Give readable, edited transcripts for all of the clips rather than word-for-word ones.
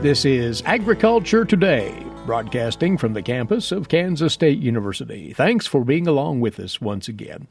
This is Agriculture Today, broadcasting from the campus of Kansas State University. Thanks for being along with us once again.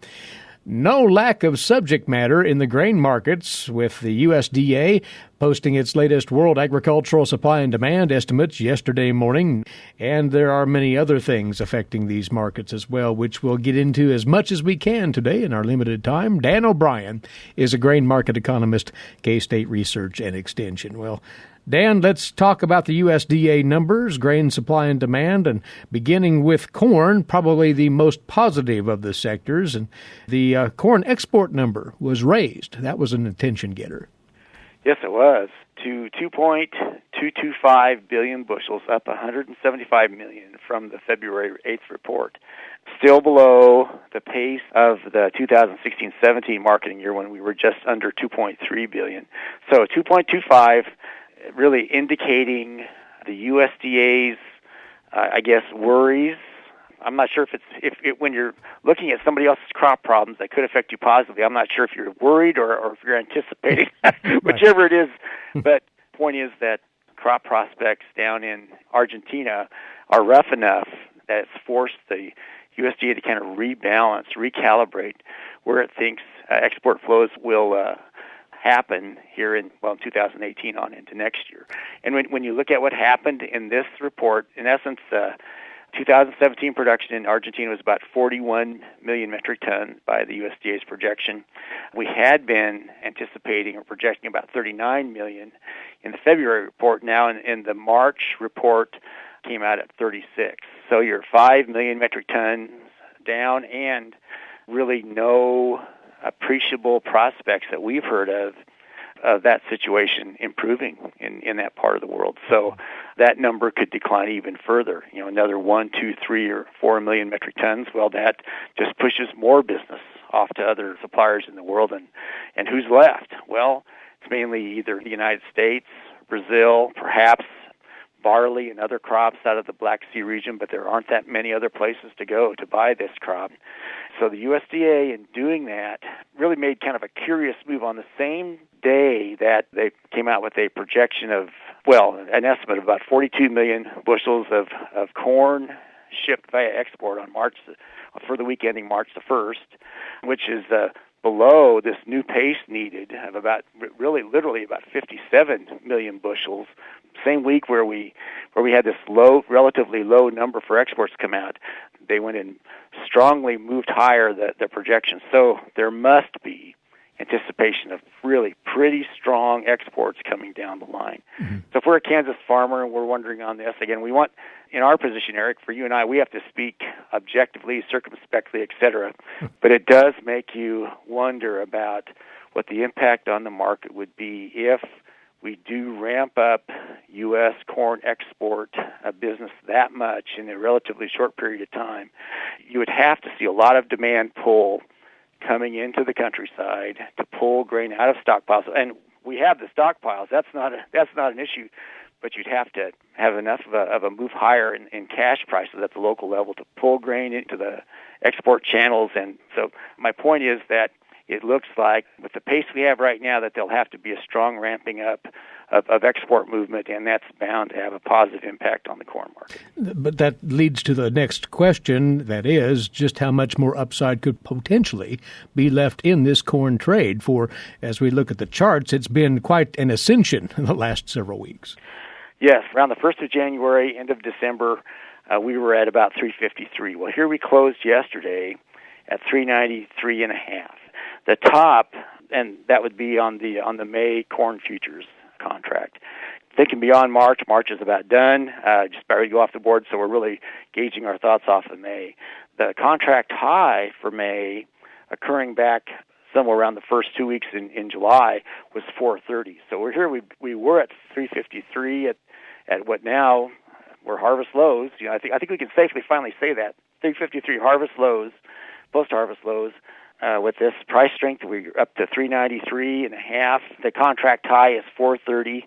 No lack of subject matter in the grain markets, with the USDA posting its latest World Agricultural Supply and Demand estimates yesterday morning. And there are many other things affecting these markets as well, which we'll get into as much as we can today in our limited time. Dan O'Brien is a grain market economist, K-State Research and Extension. Well, Dan, let's talk about the USDA numbers, grain supply and demand, and beginning with corn, probably the most positive of the sectors. And the corn export number was raised. That was an attention getter. Yes, it was, to 2.225 billion bushels, up 175 million from the February 8th report. Still below the pace of the 2016-17 marketing year when we were just under 2.3 billion. So 2.25 really indicating the USDA's, worries. I'm not sure if when you're looking at somebody else's crop problems that could affect you positively, I'm not sure if you're worried or if you're anticipating, whichever it is. But the point is that crop prospects down in Argentina are rough enough that it's forced the USDA to kind of rebalance, recalibrate where it thinks export flows will happen here in 2018 on into next year. And when you look at what happened in this report, in essence, 2017 production in Argentina was about 41 million metric tons by the USDA's projection. We had been anticipating or projecting about 39 million in the February report. Now in the March report came out at 36. So you're 5 million metric tons down, and really no appreciable prospects that we've heard of that situation improving in that part of the world. So that number could decline even further, another 1, 2, 3, or 4 million metric tons. Well, that just pushes more business off to other suppliers in the world. And who's left? Well, it's mainly either the United States, Brazil, perhaps barley and other crops out of the Black Sea region, but there aren't that many other places to go to buy this crop. So the USDA, in doing that, really made kind of a curious move on the same day that they came out with a projection of, an estimate of about 42 million bushels of corn shipped via export on for the week ending March the 1st, which is below this new pace needed of about, literally about 57 million bushels. Same week where we had this relatively low number for exports come out, they went and strongly moved higher the projections. So there must be anticipation of really pretty strong exports coming down the line. Mm-hmm. So if we're a Kansas farmer and we're wondering on this, again, we want, in our position, Eric, for you and I, we have to speak objectively, circumspectly, etc. But it does make you wonder about what the impact on the market would be if we do ramp up U.S. corn export business that much in a relatively short period of time. You would have to see a lot of demand pull coming into the countryside to pull grain out of stockpiles. And we have the stockpiles. That's not an issue. But you'd have to have enough of a move higher in cash prices at the local level to pull grain into the export channels. And so my point is that it looks like, with the pace we have right now, that there'll have to be a strong ramping up of export movement, and that's bound to have a positive impact on the corn market. But that leads to the next question, that is, just how much more upside could potentially be left in this corn trade? For, as we look at the charts, it's been quite an ascension in the last several weeks. Yes, around the 1st of January, end of December, we were at about 353. Well, here we closed yesterday at 393.5. The top, and that would be on the May corn futures contract. Thinking beyond March, March is about done, just about ready to go off the board, so we're really gauging our thoughts off of May. The contract high for May, occurring back somewhere around the first 2 weeks in July, was 430. So we're here. We were at 353 at what now were harvest lows. I think we can safely finally say that 353 harvest lows, post-harvest lows. With this price strength, we're up to 393.5. The contract high is 430.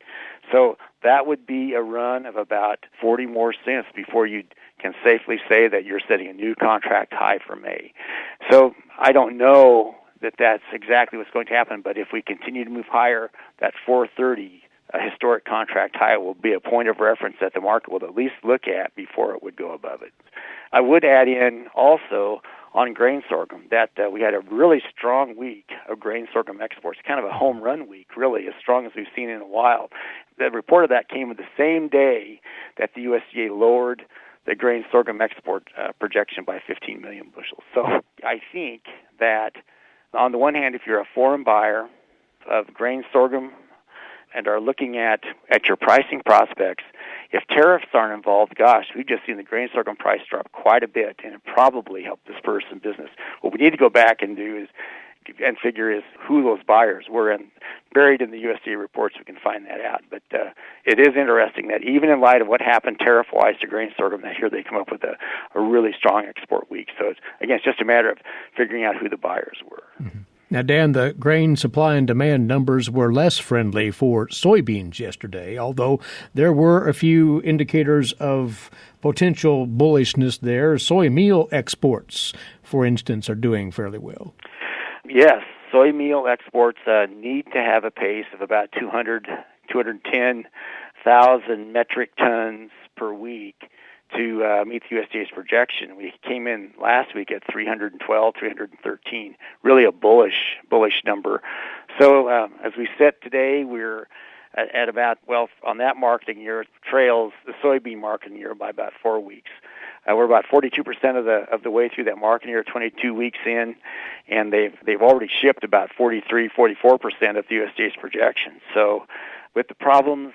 So that would be a run of about 40 more cents before you can safely say that you're setting a new contract high for May. So I don't know that that's exactly what's going to happen, but if we continue to move higher, that 430 a historic contract high will be a point of reference that the market will at least look at before it would go above it. I would add in also on grain sorghum that we had a really strong week of grain sorghum exports, kind of a home run week, really, as strong as we've seen in a while. The report of that came the same day that the USDA lowered the grain sorghum export projection by 15 million bushels. So I think that on the one hand, if you're a foreign buyer of grain sorghum and are looking at your pricing prospects, if tariffs aren't involved, gosh, we've just seen the grain sorghum price drop quite a bit, and it probably helped disperse some business. What we need to go back and do is and figure is who those buyers were, and buried in the USDA reports we can find that out. But it is interesting that even in light of what happened tariff-wise to grain sorghum, that here they come up with a really strong export week. So it's just a matter of figuring out who the buyers were. Mm-hmm. Now, Dan, the grain supply and demand numbers were less friendly for soybeans yesterday, although there were a few indicators of potential bullishness there. Soy meal exports, for instance, are doing fairly well. Yes, soy meal exports need to have a pace of about 210,000 metric tons per week to meet the USDA's projection. We came in last week at 312, 313, really a bullish number. So as we sit today, we're at about, on that marketing year, trails the soybean marketing year by about 4 weeks. We're about 42% of the way through that marketing year, 22 weeks in, and they've already shipped about 44% of the USDA's projection. So with the problems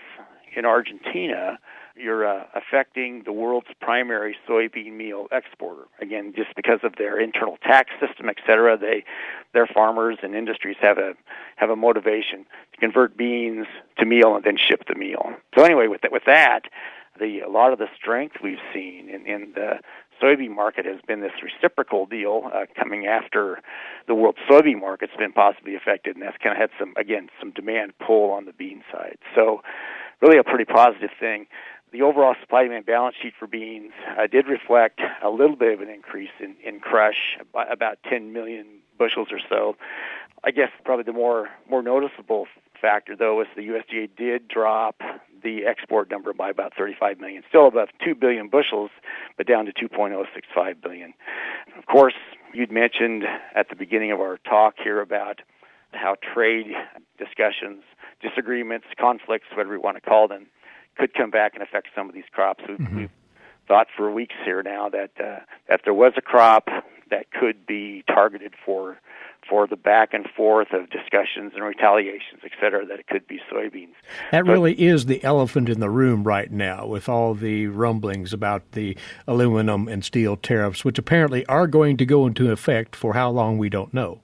in Argentina, you're affecting the world's primary soybean meal exporter. Again, just because of their internal tax system, et cetera, their farmers and industries have a motivation to convert beans to meal and then ship the meal. So anyway, with that, a lot of the strength we've seen in the soybean market has been this reciprocal deal coming after the world soybean market's been possibly affected, and that's kind of had some demand pull on the bean side. So really a pretty positive thing. The overall supply-demand balance sheet for beans did reflect a little bit of an increase in crush, about 10 million bushels or so. I guess probably the more noticeable factor, though, is the USDA did drop the export number by about 35 million, still above 2 billion bushels, but down to 2.065 billion. Of course, you'd mentioned at the beginning of our talk here about how trade discussions, disagreements, conflicts, whatever you want to call them, could come back and affect some of these crops. We've thought for weeks here now that there was a crop that could be targeted for the back and forth of discussions and retaliations, et cetera, that it could be soybeans. That really is the elephant in the room right now with all the rumblings about the aluminum and steel tariffs, which apparently are going to go into effect for how long we don't know.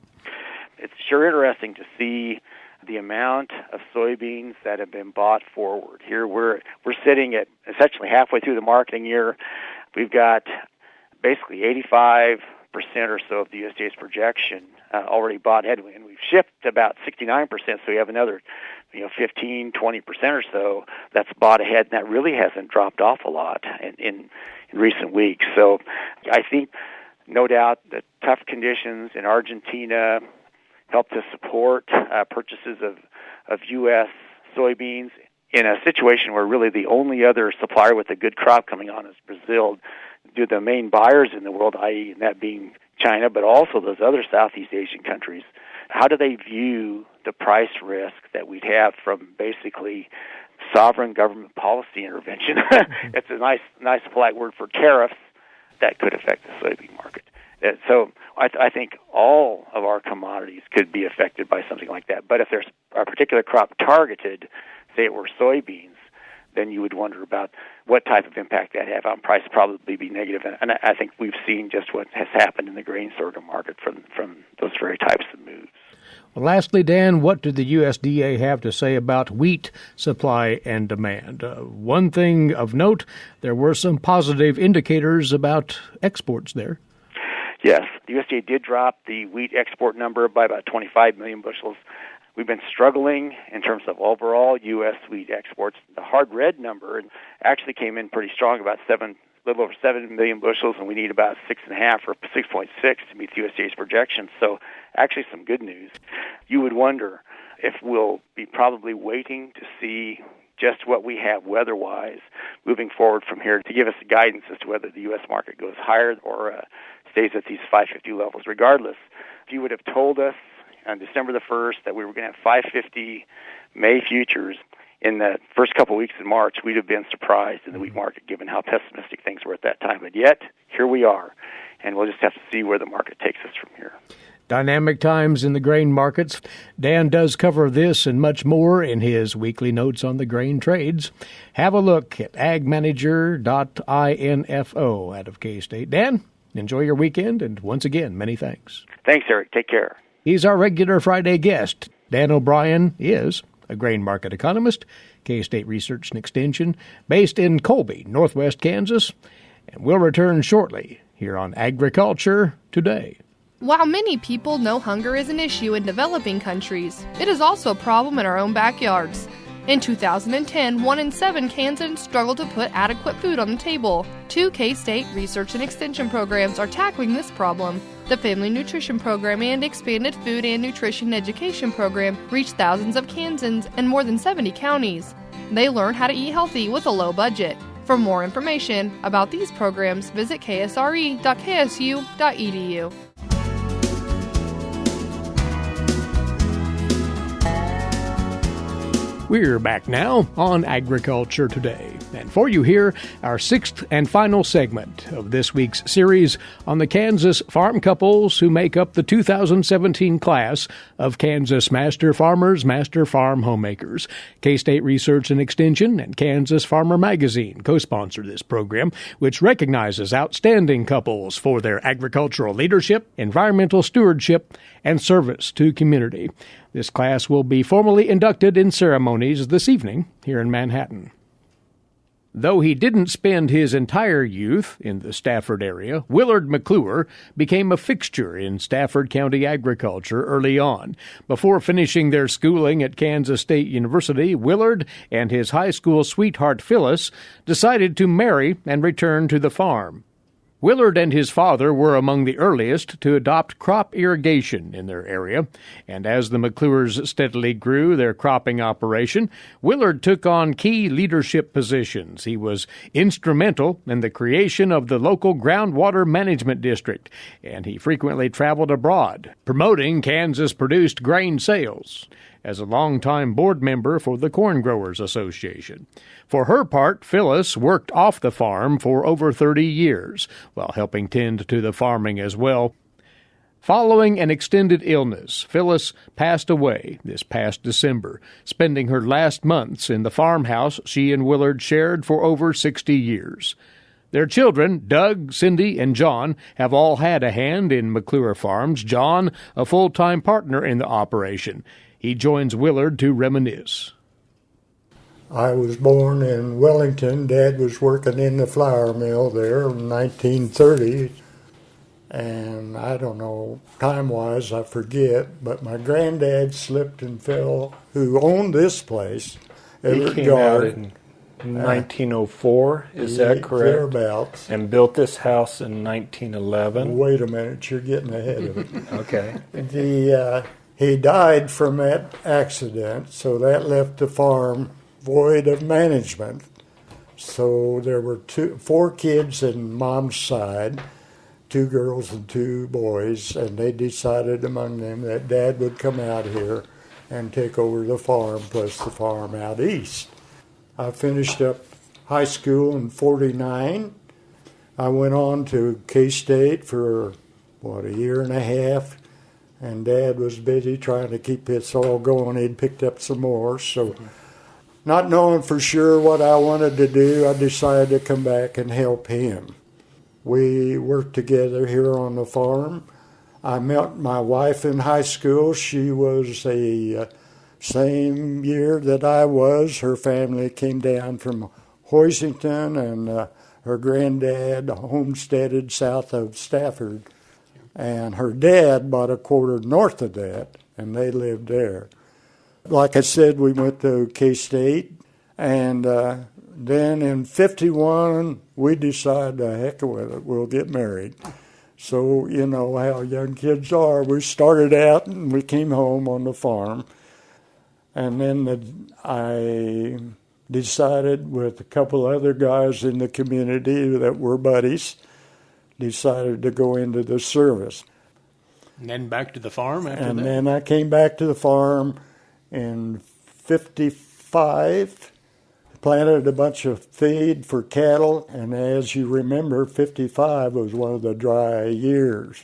It's sure interesting to see the amount of soybeans that have been bought forward. Here we're sitting at essentially halfway through the marketing year. We've got basically 85% or so of the USDA's projection already bought ahead, and we've shipped about 69%, so we have another 15, 20% or so that's bought ahead, and that really hasn't dropped off a lot in recent weeks. So I think, no doubt, the tough conditions in Argentina help to support purchases of U.S. soybeans in a situation where really the only other supplier with a good crop coming on is Brazil. Do the main buyers in the world, i.e. that being China, but also those other Southeast Asian countries, how do they view the price risk that we'd have from basically sovereign government policy intervention? It's a nice polite word for tariffs that could affect the soybean market. So I think all of our commodities could be affected by something like that. But if there's a particular crop targeted, say it were soybeans, then you would wonder about what type of impact that have on price. Probably be negative. And I think we've seen just what has happened in the grain sorghum market from those very types of moves. Well, lastly, Dan, what did the USDA have to say about wheat supply and demand? One thing of note, there were some positive indicators about exports there. Yes, the USDA did drop the wheat export number by about 25 million bushels. We've been struggling in terms of overall U.S. wheat exports. The hard red number actually came in pretty strong, about a little over 7 million bushels, and we need about 6.5 or 6.6 to meet the USDA's projections. So actually some good news. You would wonder, if we'll be probably waiting to see just what we have weather-wise moving forward from here to give us guidance as to whether the U.S. market goes higher or stays at these 550 levels. Regardless, if you would have told us on December the 1st that we were going to have 550 May futures in the first couple of weeks in March, we'd have been surprised in the wheat market given how pessimistic things were at that time. But yet, here we are, and we'll just have to see where the market takes us from here. Dynamic times in the grain markets. Dan does cover this and much more in his weekly notes on the grain trades. Have a look at agmanager.info out of K-State. Dan, enjoy your weekend, and once again, many thanks. Thanks, Eric. Take care. He's our regular Friday guest. Dan O'Brien is a grain market economist, K-State Research and Extension, based in Colby, northwest Kansas, and we'll return shortly here on Agriculture Today. While many people know hunger is an issue in developing countries, it is also a problem in our own backyards. In 2010, 1 in 7 Kansans struggled to put adequate food on the table. 2 K-State Research and Extension programs are tackling this problem. The Family Nutrition Program and Expanded Food and Nutrition Education Program reach thousands of Kansans in more than 70 counties. They learn how to eat healthy with a low budget. For more information about these programs, visit ksre.ksu.edu. We're back now on Agriculture Today. And for you here, our 6th and final segment of this week's series on the Kansas farm couples who make up the 2017 class of Kansas Master Farmers, Master Farm Homemakers. K-State Research and Extension and Kansas Farmer Magazine co-sponsor this program, which recognizes outstanding couples for their agricultural leadership, environmental stewardship, and service to community. This class will be formally inducted in ceremonies this evening here in Manhattan. Though he didn't spend his entire youth in the Stafford area, Willard McClure became a fixture in Stafford County agriculture early on. Before finishing their schooling at Kansas State University, Willard and his high school sweetheart Phyllis decided to marry and return to the farm. Willard and his father were among the earliest to adopt crop irrigation in their area, and as the McClures steadily grew their cropping operation, Willard took on key leadership positions. He was instrumental in the creation of the local groundwater management district, and he frequently traveled abroad, promoting Kansas-produced grain sales as a longtime board member for the Corn Growers Association. For her part, Phyllis worked off the farm for over 30 years, while helping tend to the farming as well. Following an extended illness, Phyllis passed away this past December, spending her last months in the farmhouse she and Willard shared for over 60 years. Their children, Doug, Cindy, and John, have all had a hand in McClure Farms, John a full-time partner in the operation. He joins Willard to reminisce. I was born in Wellington. Dad was working in the flour mill there in 1930. And I don't know, time-wise, I forget, but my granddad slipped and fell, who owned this place. He came out in 1904, is that correct? Thereabouts. And built this house in 1911. Wait a minute, you're getting ahead of it. Okay. He died from that accident, so that left the farm void of management. So there were 4 kids in Mom's side, 2 girls and 2 boys, and they decided among them that Dad would come out here and take over the farm plus the farm out east. I finished up high school in 49. I went on to K-State for, a year and a half. And Dad was busy trying to keep this all going. He'd picked up some more. So not knowing for sure what I wanted to do, I decided to come back and help him. We worked together here on the farm. I met my wife in high school. She was the same year that I was. Her family came down from Hoisington, and her granddad homesteaded south of Stafford. And her dad bought a quarter north of that, and they lived there. Like I said, we went to K-State, and then in 51, we decided, the heck with it, we'll get married. So, you know how young kids are. We started out, and we came home on the farm. And then I decided with a couple other guys in the community that were buddies, decided to go into the service. And then back to the farm after that? And then I came back to the farm in 55, planted a bunch of feed for cattle, and as you remember, 55 was one of the dry years.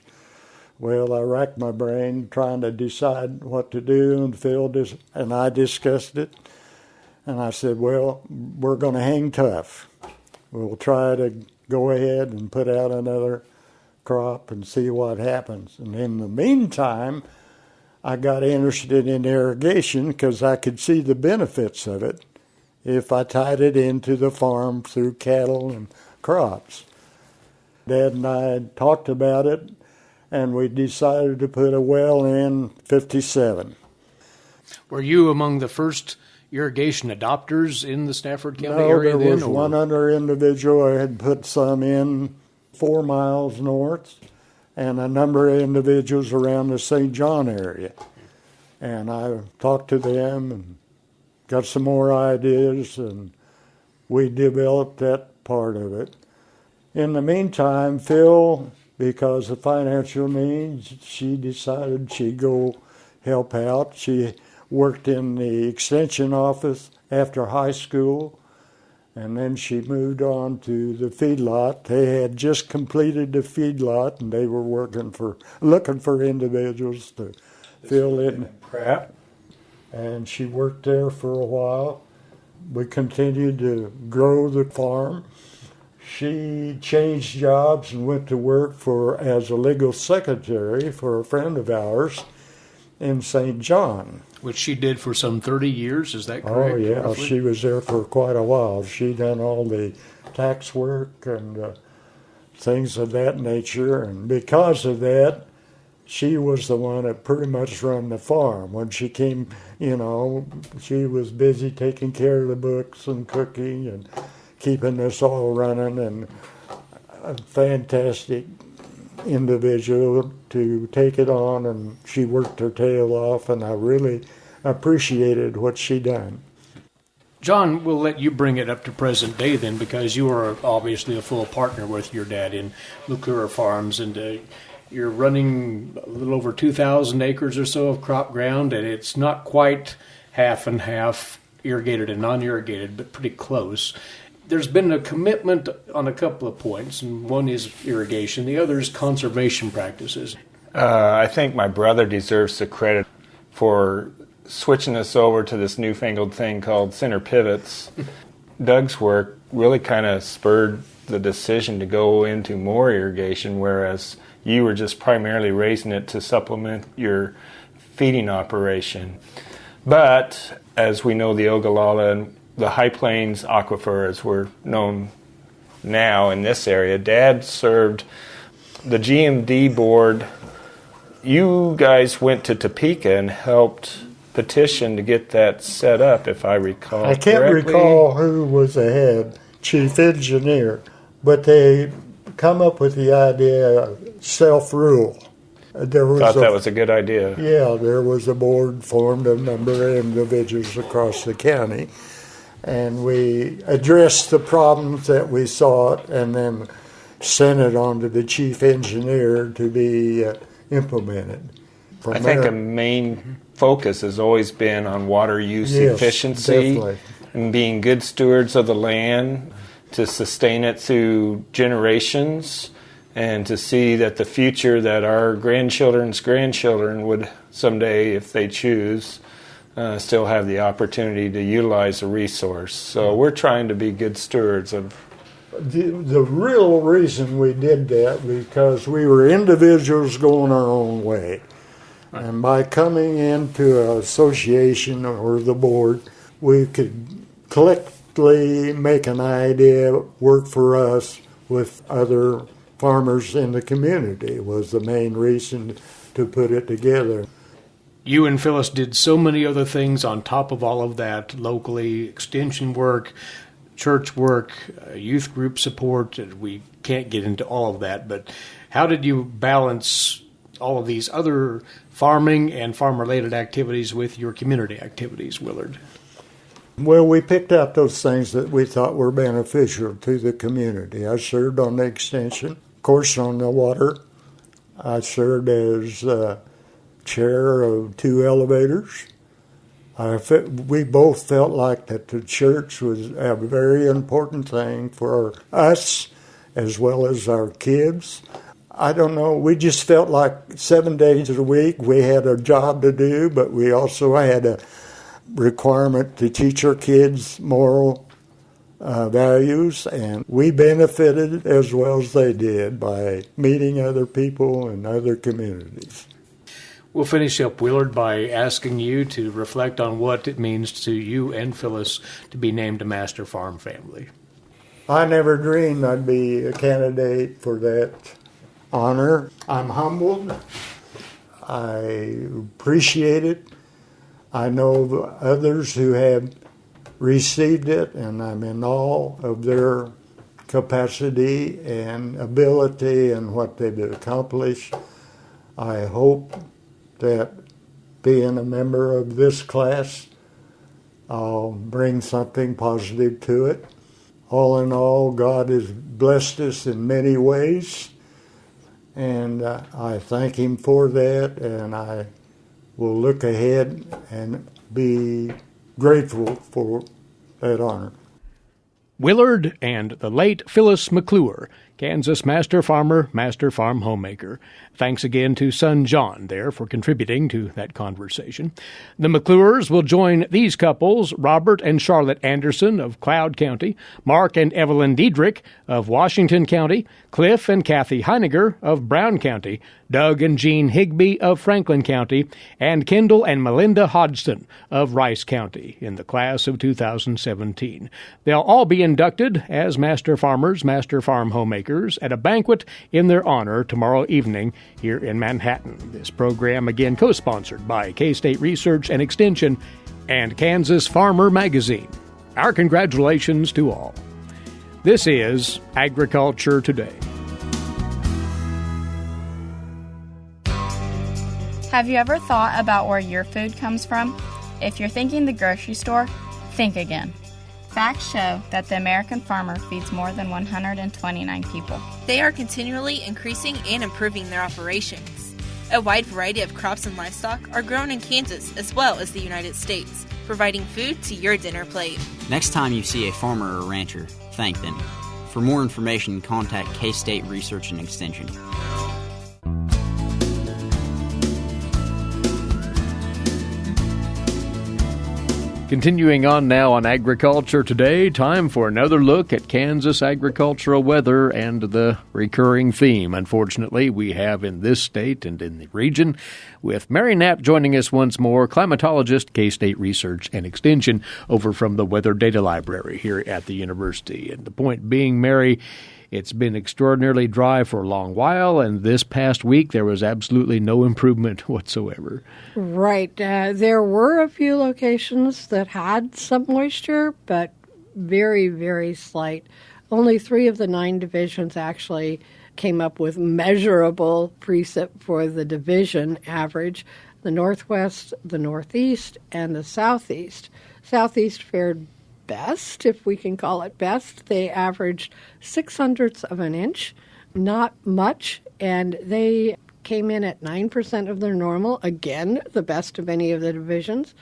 Well, I racked my brain trying to decide what to do, and Phil and I discussed it. And I said, well, we're going to hang tough. We'll try to go ahead and put out another crop and see what happens. And in the meantime, I got interested in irrigation because I could see the benefits of it if I tied it into the farm through cattle and crops. Dad and I talked about it, and we decided to put a well in 57. Were you among the first irrigation adopters in the Stafford County area then? No, there was one other individual who had put some in 4 miles north, and a number of individuals around the St. John area. And I talked to them and got some more ideas, and we developed that part of it. In the meantime, Phil, because of financial needs, she decided she'd go help out. She worked in the extension office after high school, and then she moved on to the feedlot. They had just completed the feedlot, and they were looking for individuals to fill in prep. And she worked there for a while. We continued to grow the farm. She changed jobs and went to work as a legal secretary for a friend of ours in St. John. Which she did for some 30 years, is that correct? Oh, yeah, roughly? She was there for quite a while. She done all the tax work and things of that nature, and because of that, she was the one that pretty much run the farm. When she came, she was busy taking care of the books and cooking and keeping us all running, and a fantastic individual to take it on, and she worked her tail off, and I really appreciated what she done. John, we'll let you bring it up to present day then, because you are obviously a full partner with your dad in McClure Farms, and you're running a little over 2,000 acres or so of crop ground, and it's not quite half and half irrigated and non-irrigated, but pretty close. There's been a commitment on a couple of points, and one is irrigation, the other is conservation practices. I think my brother deserves the credit for switching us over to this newfangled thing called center pivots. Doug's work really kind of spurred the decision to go into more irrigation, whereas you were just primarily raising it to supplement your feeding operation. But as we know, the Ogallala and the High Plains Aquifer, as we're known now in this area, Dad served the GMD board. You guys went to Topeka and helped petition to get that set up, if I recall I can't correctly. recall who was the head chief engineer, but they come up with the idea of self-rule. Thought that was a good idea. Yeah, there was a board formed of a number of individuals across the county, and we addressed the problems that we saw and then sent it on to the chief engineer to be implemented. I think a main focus has always been on water use efficiency, definitely, and being good stewards of the land to sustain it through generations, and to see that the future that our grandchildren's grandchildren would someday, if they choose, still have the opportunity to utilize the resource. So we're trying to be good stewards of. The real reason we did that because we were individuals going our own way. And by coming into an association or the board, we could collectively make an idea work for us with other farmers in the community was the main reason to put it together. You and Phyllis did so many other things on top of all of that, locally, extension work, church work, youth group support. We can't get into all of that, but how did you balance all of these other farming and farm-related activities with your community activities, Willard? Well, we picked out those things that we thought were beneficial to the community. I served on the extension, of course, on the water. I served as chair of 2 elevators. We both felt like that the church was a very important thing for us as well as our kids. I don't know, we just felt like 7 days a week we had a job to do, but we also had a requirement to teach our kids moral values, and we benefited as well as they did by meeting other people and other communities. We'll finish up, Willard, by asking you to reflect on what it means to you and Phyllis to be named a Master Farm family. I never dreamed I'd be a candidate for that honor. I'm humbled. I appreciate it. I know others who have received it, and I'm in awe of their capacity and ability and what they've accomplished. I hope that being a member of this class, I'll bring something positive to it. All in all, God has blessed us in many ways, and I thank Him for that, and I will look ahead and be grateful for that honor. Willard and the late Phyllis McClure, Kansas Master Farmer, Master Farm Homemaker. Thanks again to son John there for contributing to that conversation. The McClures will join these couples, Robert and Charlotte Anderson of Cloud County, Mark and Evelyn Diedrich of Washington County, Cliff and Kathy Heiniger of Brown County, Doug and Jean Higbee of Franklin County, and Kendall and Melinda Hodgson of Rice County in the class of 2017. They'll all be inducted as Master Farmers, Master Farm Homemakers at a banquet in their honor tomorrow evening here in Manhattan. This program again co-sponsored by K-State Research and Extension and Kansas Farmer Magazine. Our congratulations to all. This is Agriculture Today. Have you ever thought about where your food comes from? If you're thinking the grocery store, think again. Facts show that the American farmer feeds more than 129 people. They are continually increasing and improving their operations. A wide variety of crops and livestock are grown in Kansas as well as the United States, providing food to your dinner plate. Next time you see a farmer or rancher, thank them. For more information, contact K-State Research and Extension. Continuing on now on Agriculture Today, time for another look at Kansas agricultural weather and the recurring theme, unfortunately, we have in this state and in the region, with Mary Knapp joining us once more, climatologist, K-State Research and Extension, over from the Weather Data Library here at the university. And the point being, Mary, it's been extraordinarily dry for a long while, and this past week there was absolutely no improvement whatsoever. Right. There were a few locations that had some moisture, but very, very slight. Only 3 of the 9 divisions actually came up with measurable precip for the division average. The Northwest, the Northeast, and the Southeast. Southeast fared best, if we can call it best. They averaged 0.06 of an inch, not much, and they came in at 9% of their normal, again, the best of any of the divisions.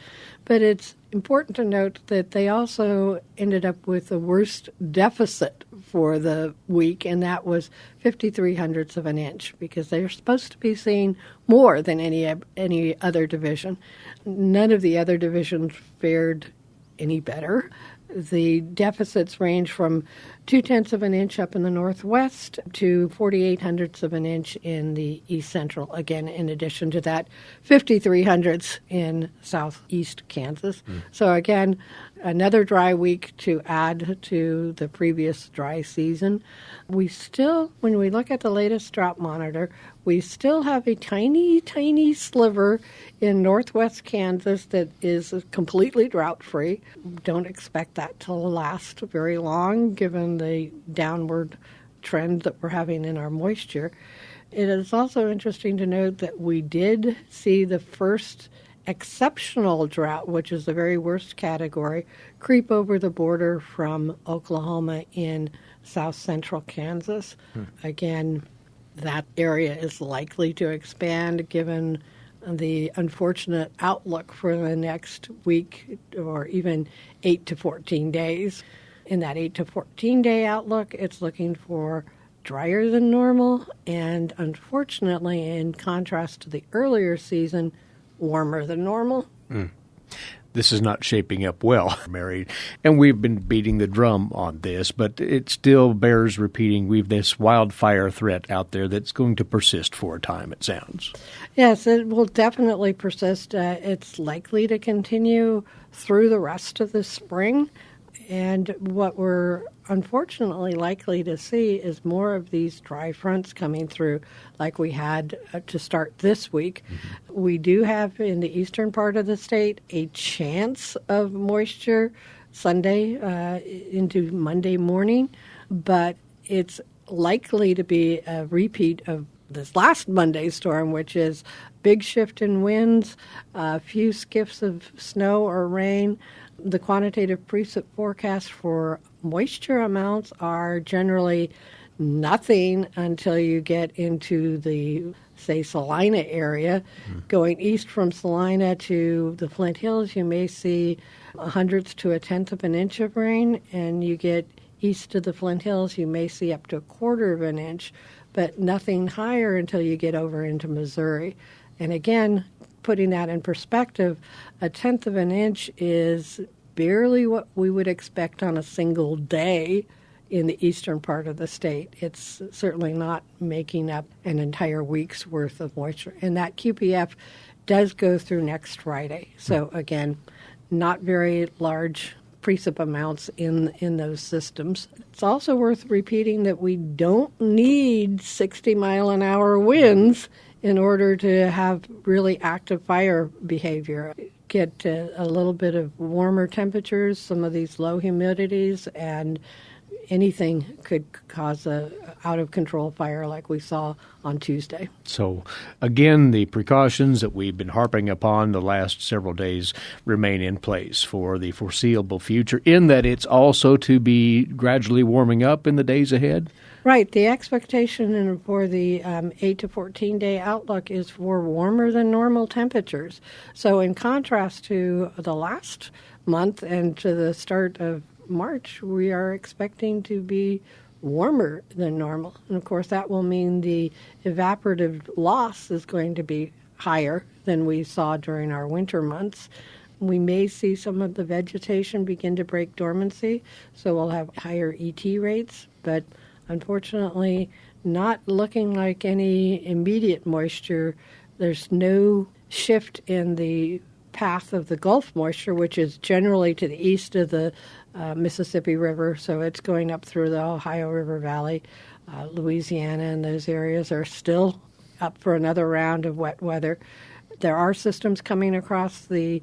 But it's important to note that they also ended up with the worst deficit for the week, and that was 0.53 of an inch, because they're supposed to be seeing more than any other division. None of the other divisions fared any better. The deficits range from 0.2 of an inch up in the Northwest to 0.48 of an inch in the East Central. Again, in addition to that, 0.53 in Southeast Kansas. So again, another dry week to add to the previous dry season. We still, when we look at the latest drought monitor, we still have a tiny, tiny sliver in northwest Kansas that is completely drought-free. Don't expect that to last very long, given the downward trend that we're having in our moisture. It is also interesting to note that we did see the first exceptional drought, which is the very worst category, creep over the border from Oklahoma in south central Kansas. Again, that area is likely to expand given the unfortunate outlook for the next week or even 8 to 14 days. In that 8 to 14 day outlook, it's looking for drier than normal and, unfortunately, in contrast to the earlier season, warmer than normal. This is not shaping up well, Mary. And we've been beating the drum on this, but it still bears repeating. We've this wildfire threat out there that's going to persist for a time, it sounds. Yes, it will definitely persist. It's likely to continue through the rest of the spring. And what we're unfortunately likely to see is more of these dry fronts coming through like we had to start this week. We do have in the eastern part of the state a chance of moisture Sunday into Monday morning, but it's likely to be a repeat of this last Monday's storm, which is big shift in winds, a few skiffs of snow or rain. The quantitative precip forecast for moisture amounts are generally nothing until you get into the, say, Salina area. Going east from Salina to the Flint Hills, you may see 1/100th to 1/10 of an inch of rain, and you get east of the Flint Hills, you may see up to 1/4 of an inch, but nothing higher until you get over into Missouri. And again, putting that in perspective, 1/10 of an inch is barely what we would expect on a single day in the eastern part of the state. It's certainly not making up an entire week's worth of moisture. And that QPF does go through next Friday. So again, not very large precip amounts in those systems. It's also worth repeating that we don't need 60-mile-an-hour winds in order to have really active fire behavior. Get a little bit of warmer temperatures, some of these low humidities, and anything could cause a out-of-control fire like we saw on Tuesday. So, again, the precautions that we've been harping upon the last several days remain in place for the foreseeable future, in that it's also to be gradually warming up in the days ahead? Right. The expectation for the 8 to 14-day outlook is for warmer than normal temperatures. So in contrast to the last month and to the start of March, we are expecting to be warmer than normal. And, of course, that will mean the evaporative loss is going to be higher than we saw during our winter months. We may see some of the vegetation begin to break dormancy, so we'll have higher ET rates, but unfortunately not looking like any immediate moisture. There's no shift in the path of the Gulf moisture, which is generally to the east of the Mississippi River, so it's going up through the Ohio River Valley. Louisiana and those areas are still up for another round of wet weather. There are systems coming across the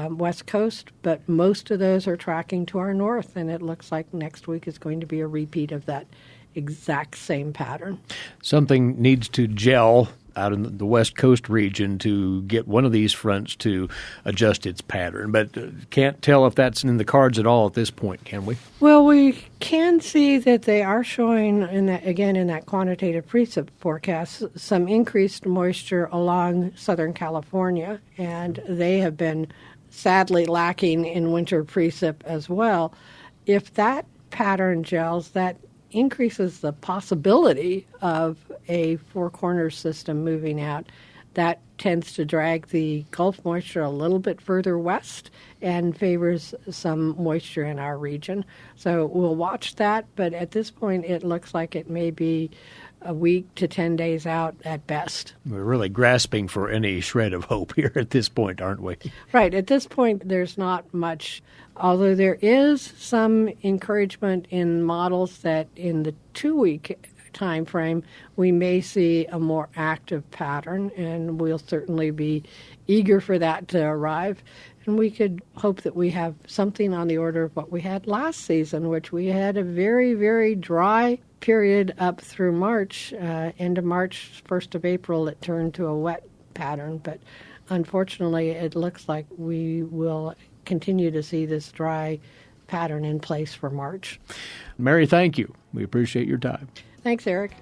west coast, but most of those are tracking to our north, and it looks like next week is going to be a repeat of that exact same pattern. Something needs to gel out in the West Coast region to get one of these fronts to adjust its pattern. But can't tell if that's in the cards at all at this point, can we? Well, we can see that they are showing, in that quantitative precip forecast, some increased moisture along Southern California, and they have been sadly lacking in winter precip as well. If that pattern gels, that increases the possibility of a Four Corners system moving out. That tends to drag the Gulf moisture a little bit further west and favors some moisture in our region. So we'll watch that, but at this point it looks like it may be a week to 10 days out at best. We're really grasping for any shred of hope here at this point, aren't we? Right. At this point, there's not much, although there is some encouragement in models that in the 2-week time frame, we may see a more active pattern, and we'll certainly be eager for that to arrive. And we could hope that we have something on the order of what we had last season, which we had a very, very dry period up through March. End of March, 1st of April, it turned to a wet pattern. But unfortunately, it looks like we will continue to see this dry pattern in place for March. Mary, thank you. We appreciate your time. Thanks, Eric.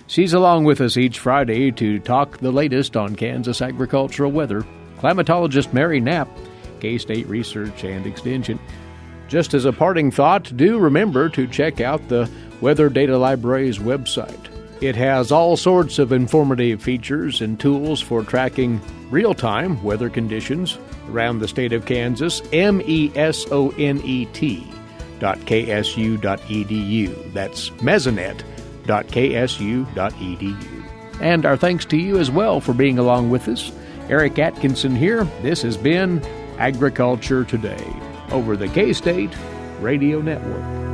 She's along with us each Friday to talk the latest on Kansas agricultural weather. Climatologist Mary Knapp, K-State Research and Extension. Just as a parting thought, do remember to check out the Weather Data Library's website. It has all sorts of informative features and tools for tracking real-time weather conditions around the state of Kansas. mesonet.ksu.edu. That's mesonet.ksu.edu. And our thanks to you as well for being along with us. Eric Atkinson here. This has been Agriculture Today over the K-State Radio Network.